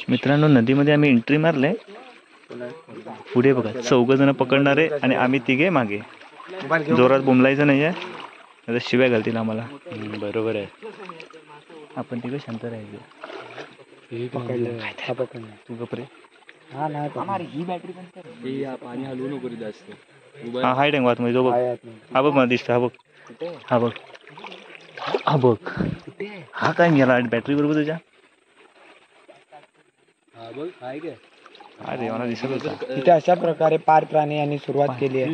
मित्रांनो, नदीमध्ये आम्ही एंट्री मारले. पुढे बघा 4 जण पकडणारे आणि आम्ही 3 मागे. जोरात बोंबलायचं नाहीये, आता शिव्या घालतील आम्हाला. बरोबर आहे. आपण 3 शांत राहायचं. तू गपरे. ही बॅटरी पण पाणी हलवू नको जास्त. हा हाय टेंग वात मध्ये बघ. हा बघ मला दिसतं. हा बघ. हा बघ. हा बघ. हा काय गेला बॅटरी बरोबर तुझ्या. हा बघ हाय काय. अरे मला दिसत होता. इथे अशा प्रकारे पार प्राणी यांनी सुरुवात केली आहे.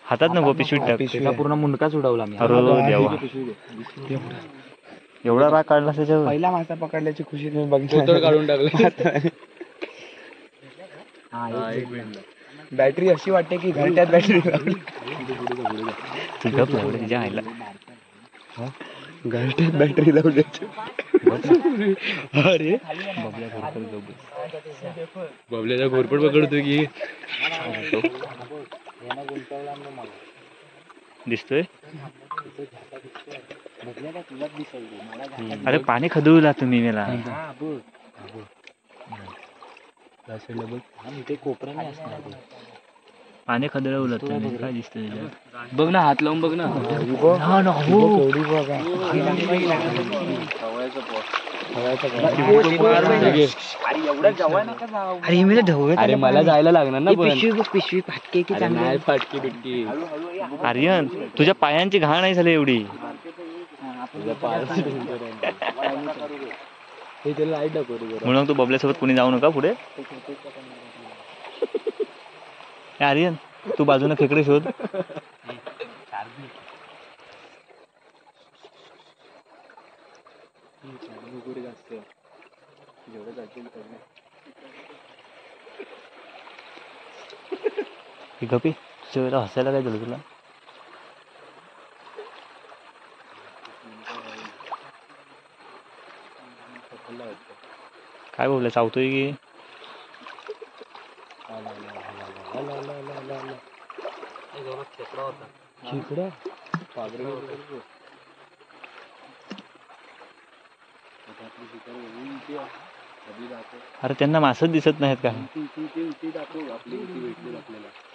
हातात नको पिशवीत टाक. त्याचा पूर्ण मुंडकाच उडवला मी. अरे देवा, एवढा राग काढला त्याच्यावर. पहिला मासा पकडल्याची खुशी तुम्ही बघितली. काढून टाकलं. बॅटरी अशी वाटते की घरट्यात बॅटरी तुझ्या तिच्या आईला घरट्यात बॅटरी लावल्याची. अरे बबल्याचा घोरपड पकडतो की दिसतोय. अरे पाणी खदळला तुम्ही मला. पाणी खदळवलं तुम्ही. काय दिसतंय त्याच्यात. बघ ना, हात लावून बघ ना. अरे मला जायला लागणार ना. पिशवी फाटके की नाही फाटकी बिटकी. आर्यन, तुझ्या पायांची घाण नाही झाली एवढी. म्हणून तू बबल्यासोबत कुणी जाऊ नका पुढे. आर्यन, तू बाजूने खेकडे शोध. गपी, तुझ्या वेळेला हसायला काय झालं तुला. काय बोलला, चावतोय की. अरे त्यांना मासच दिसत नाहीत का.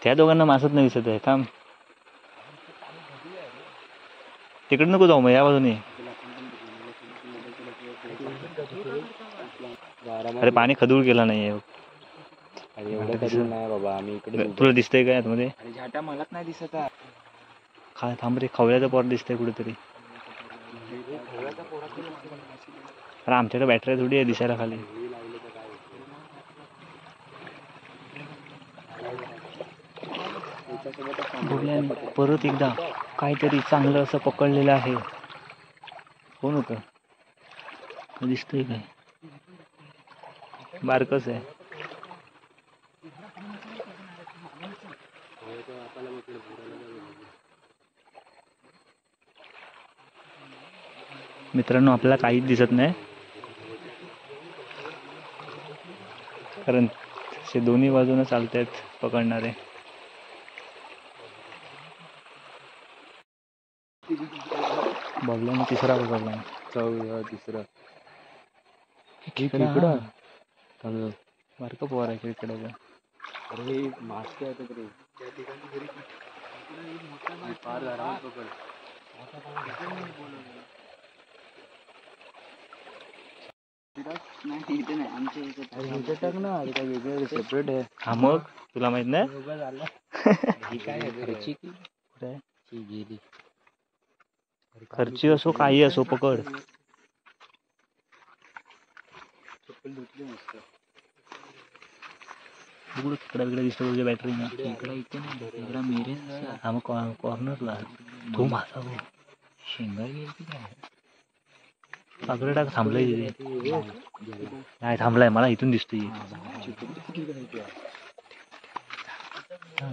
त्या दोघांना मासच नाही दिसत आहे. थांब, तिकडे नको जाऊ, मग या बाजूने. अरे पाणी खदूळ केला नाहीये. तुला दिसतंय काय आतमध्ये. मलाच नाही दिसत. थांब रे, खवळ्याचं पोर दिसतंय कुठेतरी. अरे आमच्याकडे बॅटरी थोडी आहे दिसायला खाली. परत एकदा काहीतरी चांगलं असं पकडलेलं आहे. कोण होतं दिसतंय काय. बारकच आहे. मित्रांनो, आपल्याला काहीच दिसत नाही, कारण ते दोन्ही बाजूने चालतात पकडणारे. बबल्याने 3रा पकडला. तिसरा खेकडा. बारकं पोर आहे खेकड्याचं. अरे मासे आहेत रे त्या ठिकाणी. फार आरामात पकड. टाक ना, काय वेगळं सेपरेट आहे. हा मग तुला माहित नाही. खर्ची असो काही असो पकड. खेकडा वेगळा दिसतो तुझ्या बॅटरीनं. हा मग कॉर्नरला तो माझा हो. शेंगा गेली काय. पाकडे टाक. थांबलाय तिथे. नाही थांबलाय, मला इथून दिसतोय.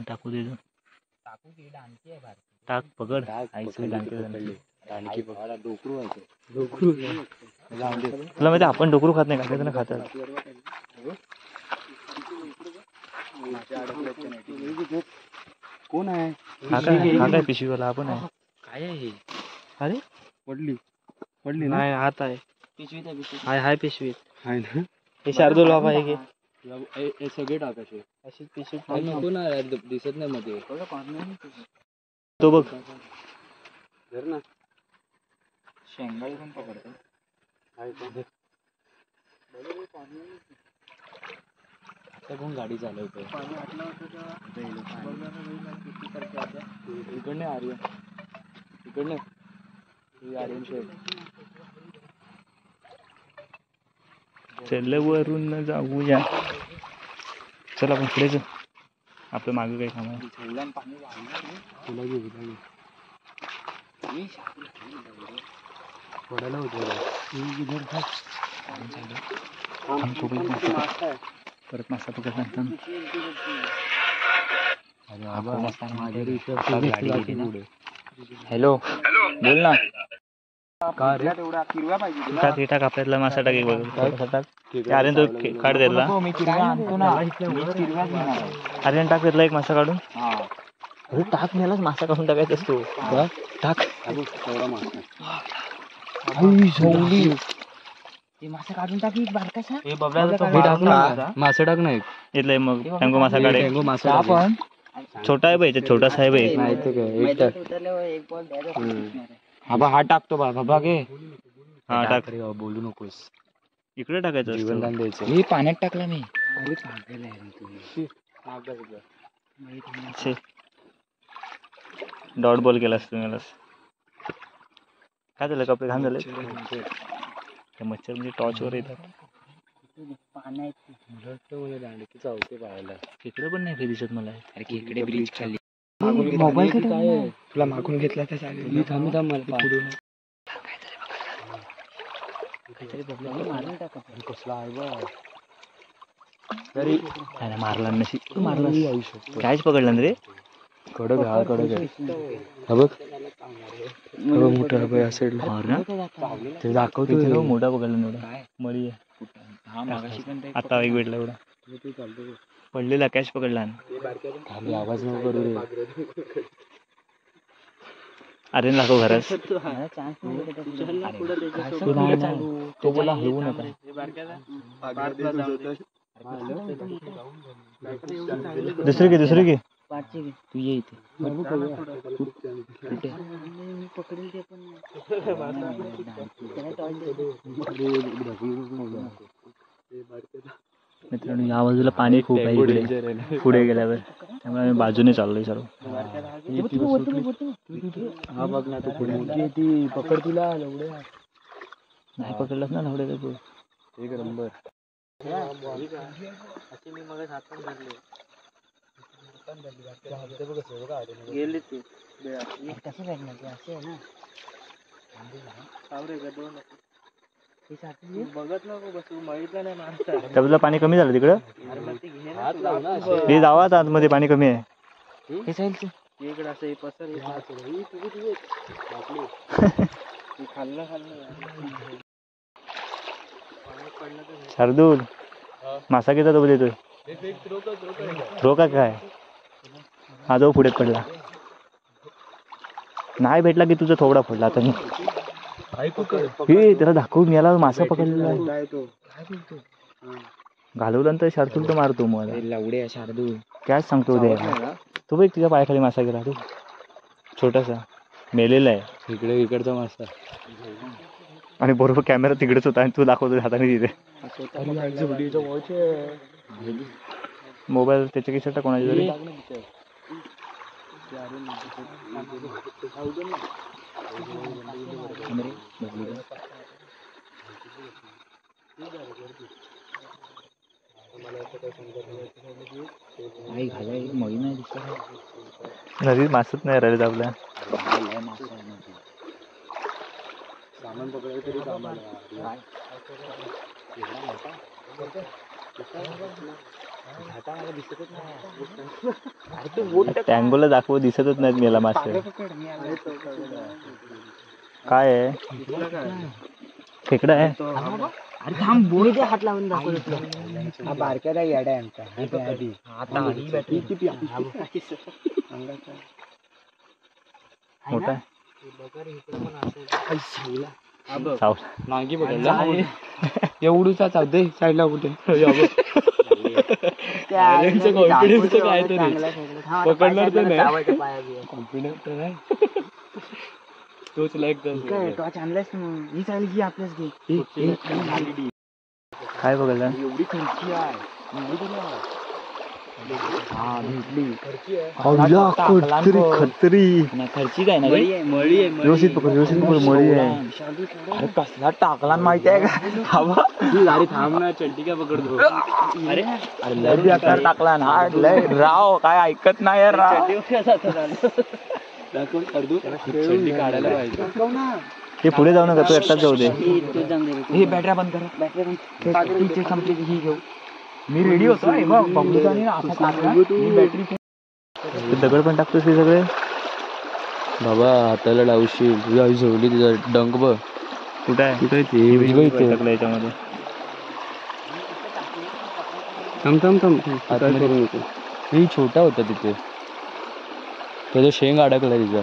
टाकू दे. टाक, पकड. तुला माहिती आपण डोकरू खात नाही, काय खातात. कोण आहे. हा काय पिशवीवाला आपण आहे. काय आहे. अरे पडली नाही, हात आहे. हाय पिशवीत हाय ना हे शार्दूल बाबा हे घे. हे सगळे टाक असे अशीच पिशवी नको ना यार, दिसत नाही मध्ये तो बघ धर ना शेंगाळी पण पकडतो. हाय का? आता कोण गाडी चालवतो? इकडने आर्यन, इकडने आर्यन शेठ. चल वरून जाऊया. चल आपण पुढे जाऊ. आपलं मागं काही काम आहे. तुला घे पडायला होतं परत मासा पकडला हॅलो बोल ना. का रे? टाक हे टाक आपल्यातला मासा टाक एक बघ. आर्यन तो काढ त्यातला. आर्यन टाक त्यातला एक मासा काढून. अरे टाक मेलाच मासा काढून टाकायचा असतो. टाक मासा काढून टाकी बारकासा. मासा टाक नाही इथलं मग टँगो मासा काढे. टँगो मासा पण छोटा आहे बाई छोटासा आहे बाई. माहिती काय एक टाक. हा टाकतो बाबा घे. हा टाक. बोलू नकोस. इकडे टाकायचं जीवनदान असतं. द्यायचं. मी पाण्यात टाकला मी. डॉट बॉल केला असतो मला. काय झालं कपडे घाण झाले. मच्छर म्हणजे टॉर्च वर येतात. चावते पाहायला. इकडे पण नाही काही दिसत मला. इकडे ब्रिज खाली मोबाईल काय तुला मागून घेतला तर चालेल. थांब कसला आहे बघ. तरी मारला नशी मारला. कायच पकडलं रे. कडक हा कडक आहे. हा बघ मोठा आहे या साईडला. ते दाखवतो मोठा पकडला एवढा. मळी आता एक भेटला एवढा. पडलेला कॅच पकडला. आवाज नको करू रे. अरे नको घरात. तो बोला हलवू नका. दुसरी घे. तू ये इथे. मित्रांनो या बाजूला पाणी खूप आहे इकडे पुढे गेल्यावर. त्यामुळे आम्ही बाजूने चाललोय सर्व. हा बघ ना तू पुढे ती पकड तुला नाही पकडलास ना नवडे तू. एक नंबर. गेले ते कसं बघणार ते असे आहे ना. बघत नको बसू. माहितलं नाही माणसा. त्या बाजूला पाणी कमी झालं तिकडं. हे जावा आतमध्ये पाणी कमी आहे. हे साईडचं इकडं असं पसर खाल्लं शार्दूल मासा घेता तो देतोय. थ्रो का काय. हा जो पुढे पडला. नाही भेटला की तुझा थोडा पडला. आता मी हे त्याला दाखवून याला मासा पकडलेला घालवला तर शार्दूल तर मारतो मला. लावडे शार्दूल काय सांगतो दे. तो बघ तुझ्या पायाखाली मासा गेला. तू छोटासा मेलेला आहे. इकडचा मासा आणि बरोबर कॅमेरा तिकडेच होता आणि तू दाखवतो हाताने तिथे. मोबाईल त्याच्या खिशात कोणाच्या तरी. नदीत मासच नाही राहिले आपल्या. सामान पकडायला तरी टँगोला दाखव दिसतच नाहीत मला मासे. काय आहे खेकडा आहे. अरे थांब बोरी दे. हात लावून दाखवतो. हा बारक्याला याडा आहे आमचा. मोठा सावला नांगी पकडला एवढूचा चावते साईडला कुठे कॉन्फिडन्स काय तरी पकडणार तर नाही कॉन्फिडन्स तर नाही तोच लाईक काय बघायला एवढी खर्ची आहे खत्री खर्ची काय ना व्यवस्थित पकड मळी आहे. अरे कसला टाकला माहिती आहे का अरे थांब ना चड्डी काय पकडतो अरे लय बेकार टाकला ना लय राव काय ऐकत नाही यार राव चड्डी काढायला पाहिजे ते पुढे जाऊ नका तू एकटाच जाऊ दे. हे बॅटऱ्या बंद करा बॅटरी संपली ही घेऊ मी रेडी होतो बॅटरी दगड पण टाकतोस ते सगळे बाबा हाताला लावशील तुझी आई झोडली तिचा डंक बघ कुठं आहे कुठे ते टाकलं याच्यामध्ये ही छोटा होता तिथे त्याचा शेंग अडकला तिचा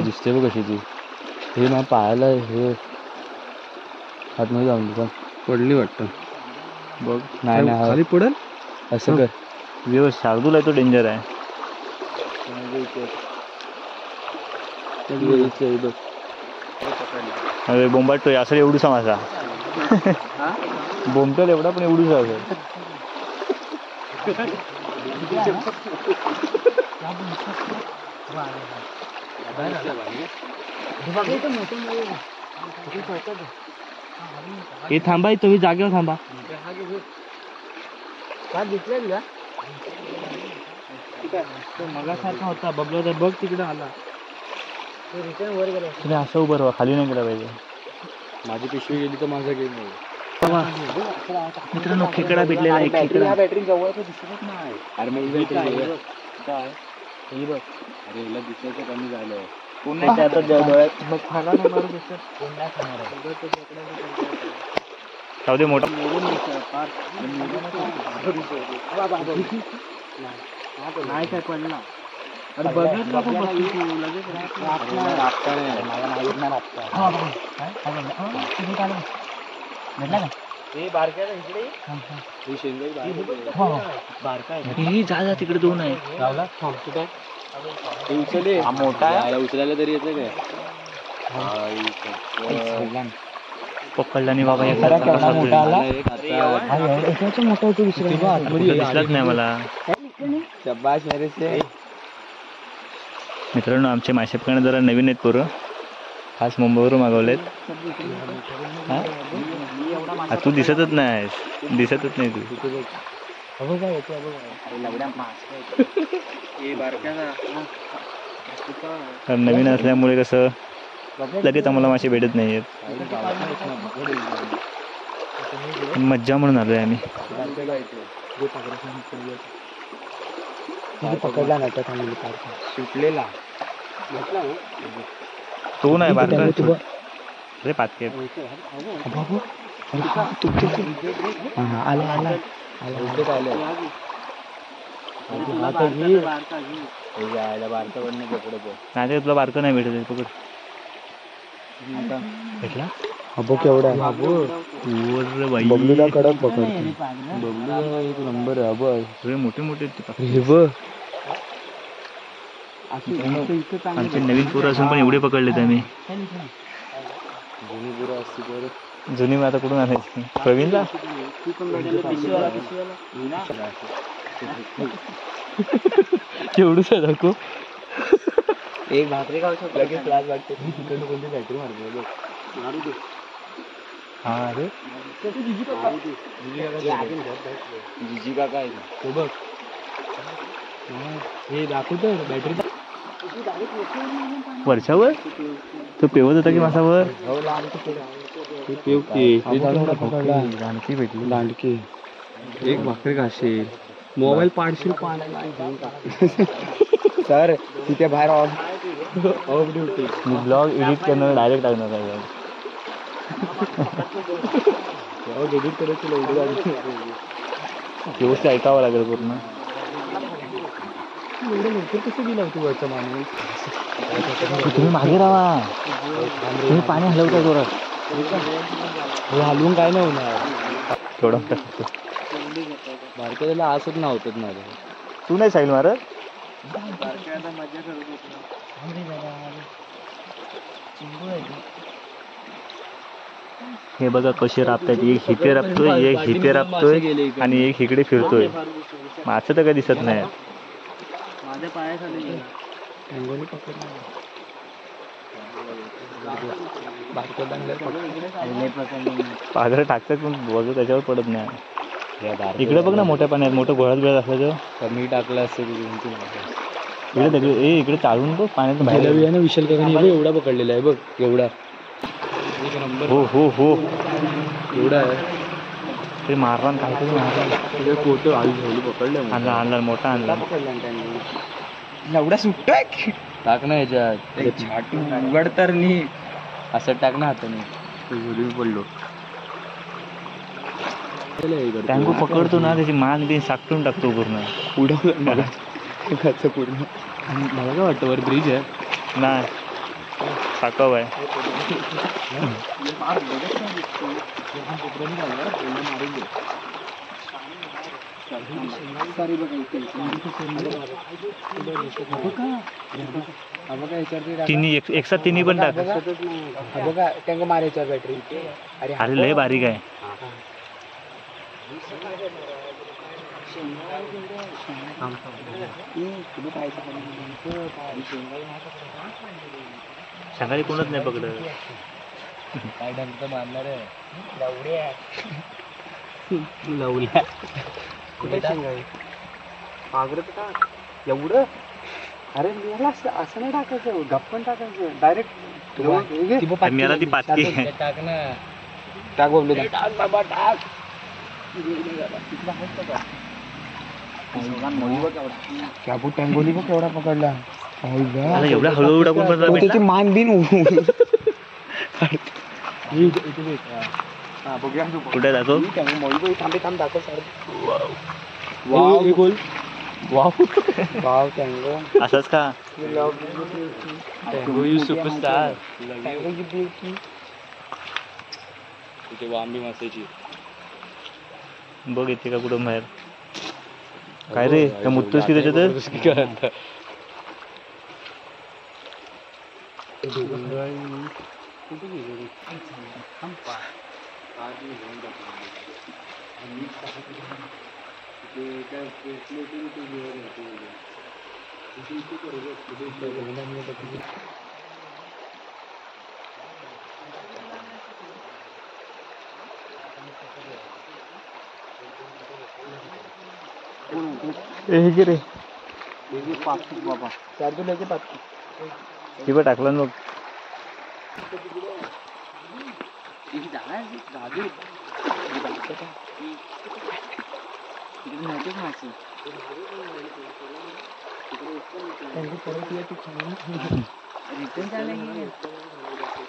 दिसते बघ कशी ती हे ना पायाला हे आतमध्ये जाऊन तिचा पडली वाटतं बघ नाही खाली पडल असं कर व्यवस्थित शार्दूल आहे तो डेंजर आहे. अरे बोंबाटतोय असं एवढूसा माझा बोंबटल एवढा पण एवढूसा असेल. हे थांबा तुम्ही जागेवर थांबा मगासारखा होता बबलो बघ तिकडे आला तुम्ही असं उभं राहा खाली नाही गेला पाहिजे. माझी पिशवी गेली तर माझा गेम नाही मित्रांनो खेकडा भेटलेला आहे खेकडा बॅटरी जवळच दिसत नाही अरे मग ही बघ अरे हिला दिसायचं कमी झालं जाऊ दे मोठा नाही काय पडला अरे बघत जा तिकडे दोन आहे मोठा उचलायला तरी येतं काय पकडला नाही बाबा दिसलाच नाही मला. मित्रांनो आमचे मासे पकडणे जरा नवीन आहेत पोरं खास मुंबईवरून मागवलेत. हा तू दिसतच नाही तू कारण नवीन असल्यामुळे कसं लगेच आम्हाला मासे भेटत नाही आहेत. मज्जा म्हणून आलोय आम्ही. पकडला नाही सुटलेला तो नाही बारका रे पातके नाही तुला बारकं नाही भेटत पकड भेटला अबो केवढा बबलूला कडक पकडतो बबलूला एक नंबर आहे अबो मोठे मोठे आमचे नवीन पोरं असून पण एवढे पकडलेत आम्ही. जुनी मी आता कुठून आणायची प्रवीणला केवढूच दाखव एक भाकरी खाऊ शकतो लगेच लाज वाटते तिकडनं कोणती बॅटरी मारतो हा अरे जीजी काका आहे तो बघ हे दाखवतो बॅटरी वर्षावर तो पेवत होता की मासावर लांडकी भेटली लांडकी एक भाकरी खाशील मोबाईल पाडशील सर तिथे बाहेर of duty me blog edit करणार डायरेक्ट टाकणार आहे. एडिट करायची व्यवस्थित ऐकावं लागेल पूर्ण. एवढं लवकर कसं गेला होतो वरचा माणूस तुम्ही मागे राहा, तुम्ही पाणी हलवता जोरात. हलवून काय नाही होणार. थोडं टाकतो. बारक्याला असंच नव्हतं ना रे. तू नाही साईल मारत. हे बघा कसे राबतात. एक हिते राबतोय, एक हिते राबतोय आणि एक इकडे फिरतोय. मासे तर काही दिसत नाही. माझ्या पायाखाली पागरं टाकतात पण बघ त्याच्यावर पडत नाही. इकडे बघ ना मोठ्या पाण्यात, मोठं घोळात बिळात असलं कमी टाकलं असतं इकडे इकडे चालून बघ पाण्यात बाहेर. विशाल काकांनी एवढा पकडलेला आहे बघ, एवढा. हो हो हो एवढा आहे ते मारला काहीतरी मारला. फोटो आई पकडलं. आणला आणला मोठा आणला. एवढा सुटतोय. टाक ना याच्यात उघड तर नी असं टाक ना हाताने. पडलो. टँगो पकडतो ना त्याची मान बिन साकटून टाकतो पूर्ण. उडवलं मला पूर्ण. मला काय वाटतं वर ब्रिज आहे. नाही साकव आहे. तिन्ही एकसाथ तिन्ही पण टाक. टँगो मारायचा बॅटरी. अरे लय बारीक आहे. सकाळी कोणच नाही पकडत. काय डंक मारणार आहे. लवल्या कुठे एवढं. अरे मला असं नाही टाकायचं, गप्पन टाकायचं डायरेक्ट. मला ती पाचकी टाक ना. टाक बोललो टाक बाबा टाक. टँगोली बघ केवढा पकडला. एवढा हळूहळू टाकून त्याची मान बिन कुठे दाखव. थांबे थांब दाखव. असंच का. सुपरस्टार. तिथे वांबी मासायची बघ येते का कुठं बाहेर. काय रे काय मुत्तोस की त्याच्यात. हे रे बाबा चार्जर लेके पाच ती पण टाकलं मग.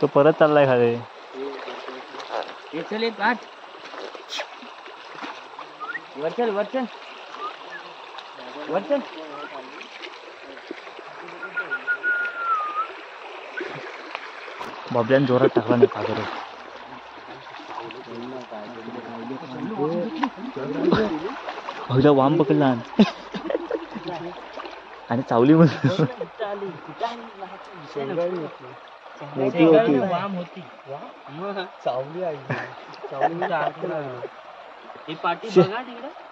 तो परत चाललाय खाली. वरचल वरचल वरचल. बबल्यान जोरात टाकला नाही पागर. भगदा वाम पकडला आणि चावली मध्ये मोठी होती. चावली आई.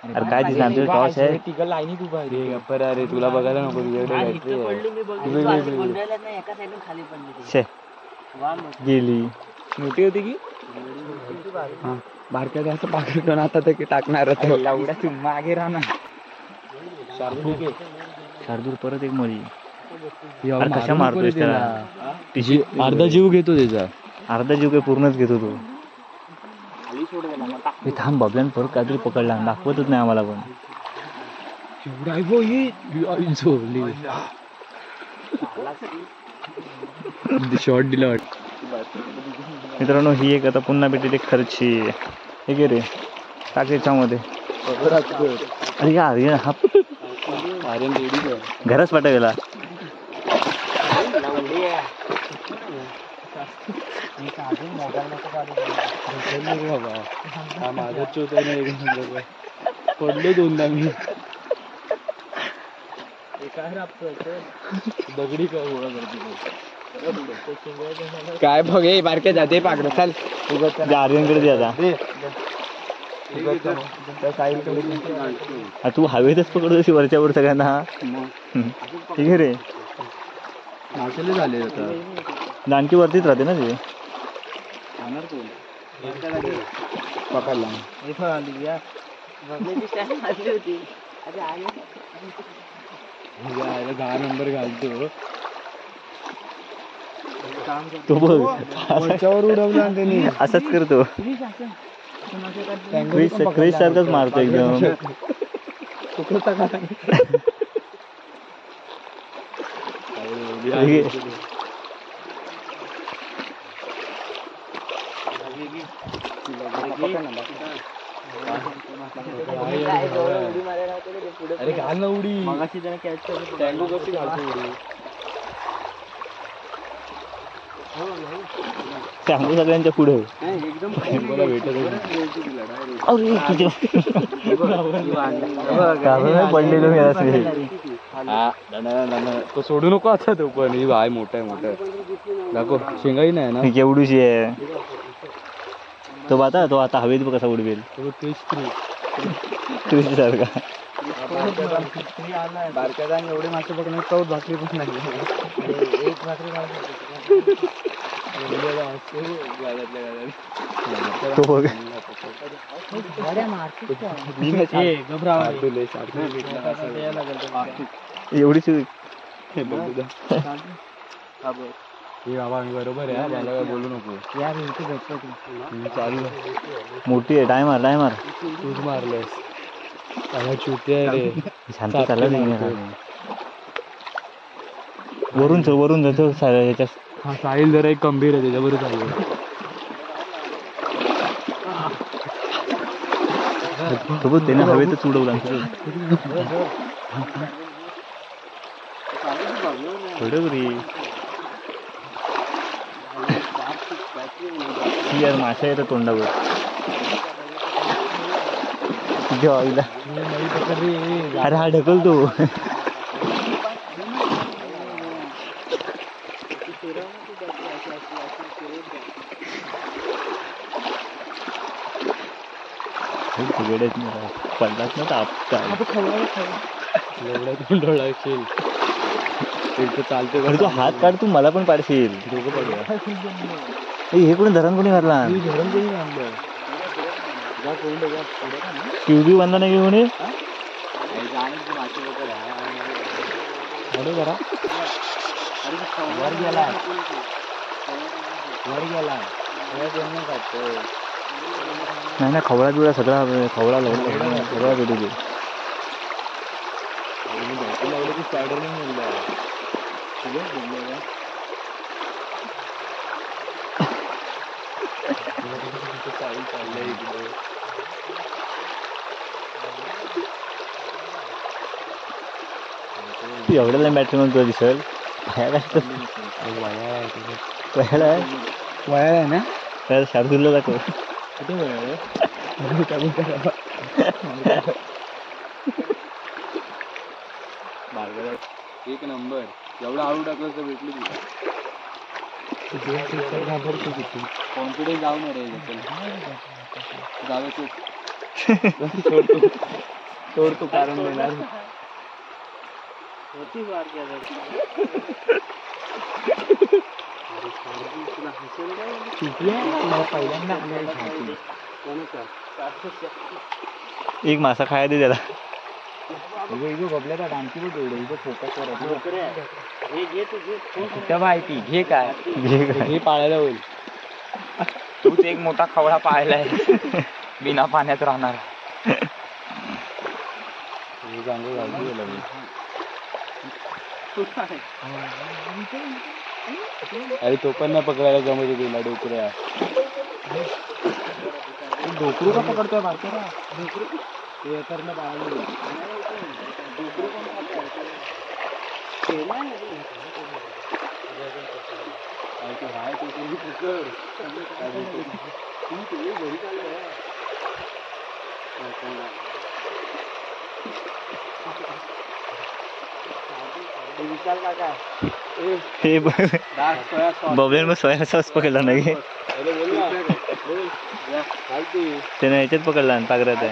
अरे काय दिसलं आमच्या टॉर्च आहे. तिघ लाईनी तू पाहिजे. अरे तुला बघायला नको तुझ्याकडे छे गेली. मोठी होती की बारक्या जास्त पाकड आता तर टाकणार एवढ्या तू मागे राहणार. शार्दूल परत एक मळी. अरे कशा मारतोय त्याला. तिची अर्धा जीव घेतो त्याचा. अर्धा जीव काही पूर्णच घेतो तो. हे थांब बबल्यान परत काहीतरी पकडला. दाखवतच नाही आम्हाला पण. शॉर्ट दिला वाटत. मित्रांनो ही एक आता पुन्हा भेटेल एक खर्ची. हे गे रे टाक याच्यामध्ये. अरे यार हा घरच पाठवेला. माझं चोत पडलो दोनदा मी दगडी काय बघ हे बारक्या जाते पाकडं चाल आर्यनकडे दे आता तू हवेतच पकडतो अशी वरच्यावर सगळ्यांना. ठीक आहे रे. नाचले झाले आता दानकी वरतीच राहते ना ते. पकडला 10 नंबर घालतो तो बघ वरच्यावर उडवला त्यांनी. असंच करतो. क्रिस सारखंच मारतो एकदम. अरे घाल ना उडी. टँगो कशी घालतो उडी. सांगू सगळ्यांच्या पुढे मला भेटत पडलेलो तो सोडू नको आता. तो पण ही भाई मोठा आहे मोठा दाखव. शेंगाई नाही ना केवढूशी आहे तो. आता तो आता हवेत बघ कसा उडवेल क्रिस सारखा. बारक्याचा एवढे मासे पकडण्यात चौथ भाकरी पण नाही. एक भाकरी तो बघ एवढीच बाबा मी बरोबर आहे. मला काय बोलू नको. चालू मोठी आहे. टायमार तूच मारलंस. चुती आहे रे. शांत चालला नाही. वरून जातो ह्याच्या. हा साहिल जरा एक गंभीर आहे त्याच्याबरोबर चालू. सोबत त्याने हवेतच उडवला. यार माशा येतं तोंडावर. अरे हा ढकलतो. पडलाच ना डोळाशील चालते. तू हात काढ. तू मला पण पाडशील. दोघं पडूया. हे कोणी धरण कोणी घातला. ट्यूबी बांधला नाही कोणी. नाही ना खवळा बिवळा सगळा खवळा लावला सगळा भेटू दे. एवढ्याला बॅटरी म्हणतो दिसल. वया आहे ना त्याला शार्दूलला दाखव. एक नंबर. एवढा आळू टाकलं तर भेटली कॉन्फिडन्स जाऊन रे. जावे तू कारण देणार. एक मासा खाया दे त्याला. गबल्याचा डांकी बघ एवढं फोकस माहिती घे काय हे पाळायला होईल. तूच एक मोठा खवळा पाळलाय बिना पाण्यात राहणार. अरे तो पण नाही पकडायला जमत तिला. डोकऱ्या डोकरू का पकडतोय बारक्या. हे बबल्यान मग सोया सॉस पकडला नाही त्याने ह्याच्यात पकडला पागरात आहे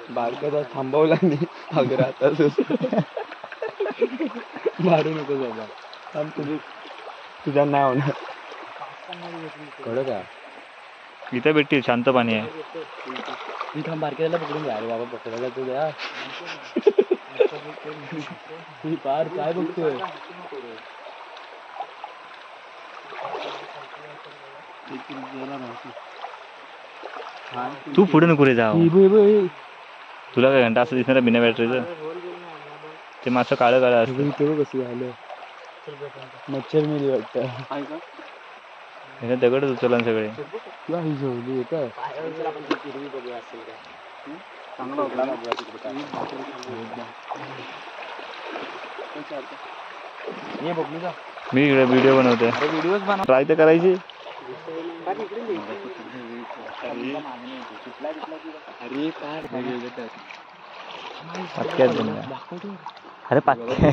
बारका थांबवला नाही अगर आता मारू नको बाबा थांब तुझा नाही होणार कळलं का इथं भेटतील शांत पाणी आहे थांब बारक्याला पकडून जा रे बाबा पकडायला तू द्या पार काय बघतोय तू पुढे नको रे जाऊ तुला काय घंटा असं दिसणार बिना बॅटरीचं ते मासं काळं काळं असतं कसं झालं मच्छर मेली वाटतं ह्याला दगडच उचलला सगळे ही झोली आहे काय मी इकडे व्हिडिओ बनवतोय ट्राय तर करायची अरे पकडला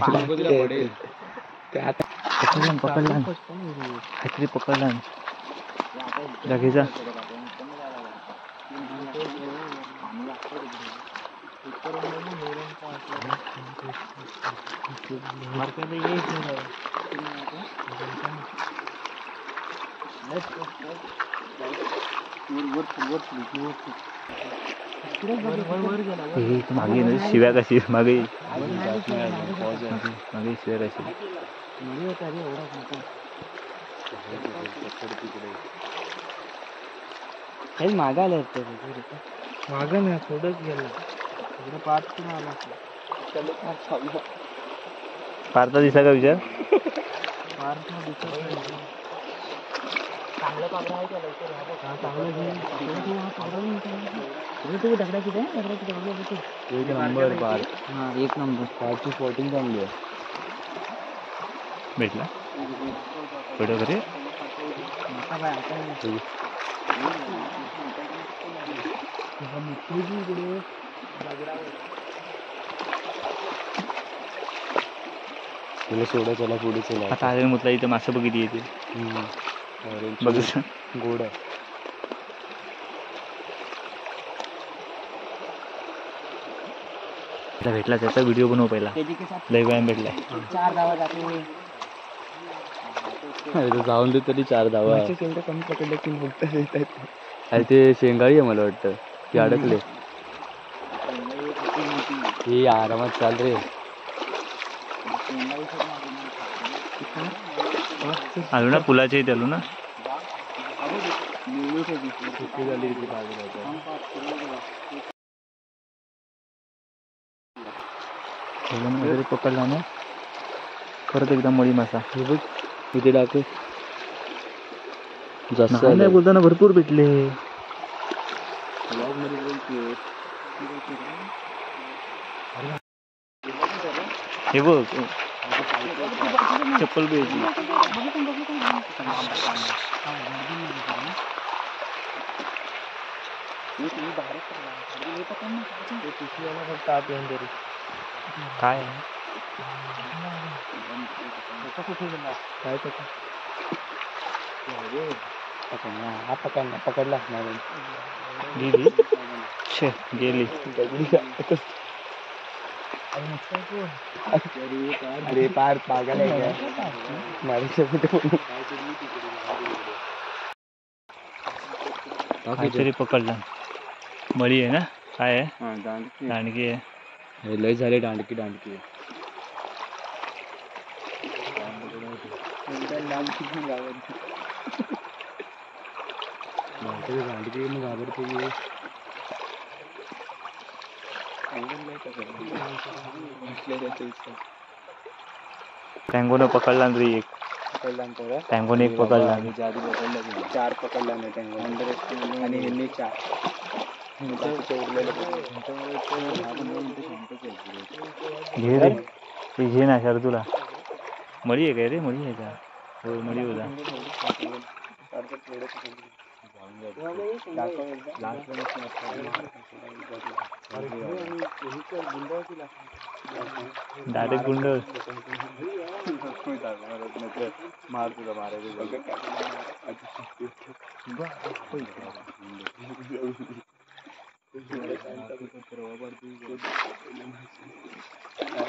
काहीतरी पकडला जागेचा मागे शिव्या कशी मागे मागे शिव्या कशी काही मागायला माग ना थोडंच गेलं थोडं पाच आला पारता दिसा का विचार एक नंबर पार एक नंबर पारची स्पॉटिंग चांगली आहे भेटला पुढे घरी तुला सोडा चला पुढे चला आता आले म्हटलं इथं मासं बघितली येते बघ गोड आहे भेटला त्याचा व्हिडिओ बनव पहिला लय व्यायाम भेटलाय 4 धावा जाते जाऊन दे तरी 4 धावा कमी पकडलं की मोठं येत अरे ते शेंगाळी आहे मला वाटतं ती अडकले ही आरामात चाल रे आलो ना पुलाच्या इथे आलो ना वगैरे पकडला ना परत एकदा मळी मासा इथे टाकू जास्त नाही बोलताना भरपूर भेटले हे बघ चप्पल घ्यायची काय हा पकडला गेली छे गेली अरे पार पागल आहे काहीतरी पकडला मळी आहे ना काय आहे दांडकी आहे लय झाले दांडकी घाबरते टँगोनं पकडला रे एक. टँगोने एक पकडला. 4 पकडला नाही टँगो आणि ह्यांनी 4. घे रे ते घे ना सर तुला. मळी आहे काय रे? मळी आहे का? हो मळी होता. डायरेक्ट गुंड.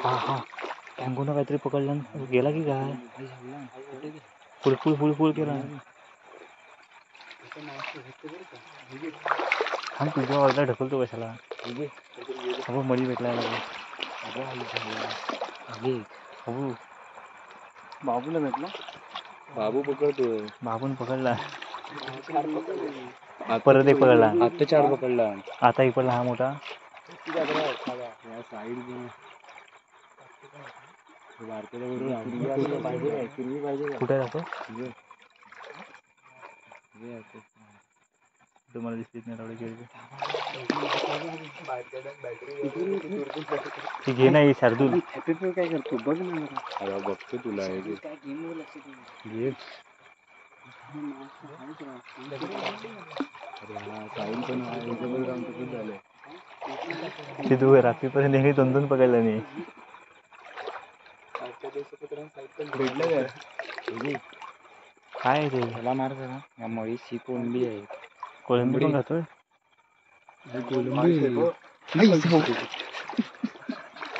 हा हा टँगोनं काहीतरी पकडलं गेला की काय? फुल फुल फुल फुल केला. हा तुझ्या ऑर्डर ढकलतो कशाला? हो मळी भेटला. हो बाबूला भेटला. बाबू पकडतोय. बाबून पकडला. परत एक पकडला. आता 4 पकडला. आता एक पडला हा मोठा. कुठे जातो? तुम्हाला दिसत नाही ती घे नाही शार्दूल. काय करतो बघ ना. बघतो तुला घे. ते तू रात्रीपर्यंत हे 2-2 पकडला नाही. काय ते त्याला मार करा. या मळीची कोंबडी आहे. कोळंबी पण खातोय.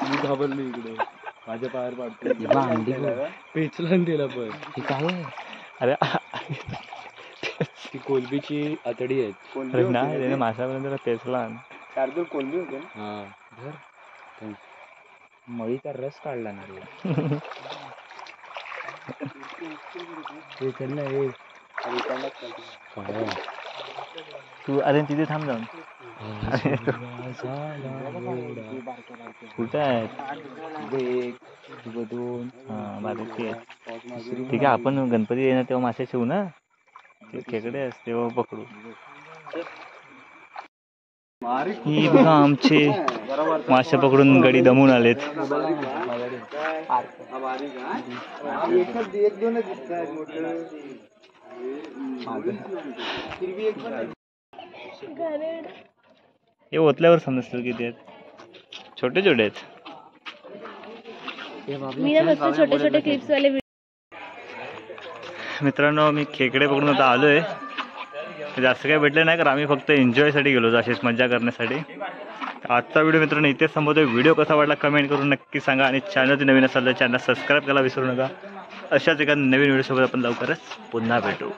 मी घाबरली इकडे. माझ्या पायावर पाडतो. पेचला दिला पण. हे काय? अरे ती कोलंबीची आतडी आहेत. अरे नाही त्याने माशापर्यंत पेचला. शार्दूल कोलंबी होते ना. हा मळीचा रस काढला ना रे. तू अरे तिथे थांब जाऊन. कुठं आहे? 2 हा बारीक आहे. ठीक आहे आपण गणपती येणार तेव्हा मासे ठेवू ना. ते खेकडे असते तेव्हा पकडू. ही बघा आमचे मासे पकडून गडी दमून आलेत. हे ओतल्यावर समजतील किती आहेत. छोटे छोटे आहेत. मी ना मस्त छोटे छोटे क्लिप्स वाले मित्रांनो मी खेकडे पकडून आता आलोय. जास्त काही भेटले नाही कारण आम्ही फक्त एन्जॉयसाठी गेलो होतो अशीच मजा करण्यासाठी. आजचा व्हिडिओ मित्रांनो इथेच संपवतोय. व्हिडिओ कसा वाटला कमेंट करून नक्की सांगा आणि चॅनल नवीन असाल तर चॅनल सबस्क्राईब करायला विसरू नका. अशाच एका नवीन व्हिडिओसोबत आपण लवकरच पुन्हा भेटू.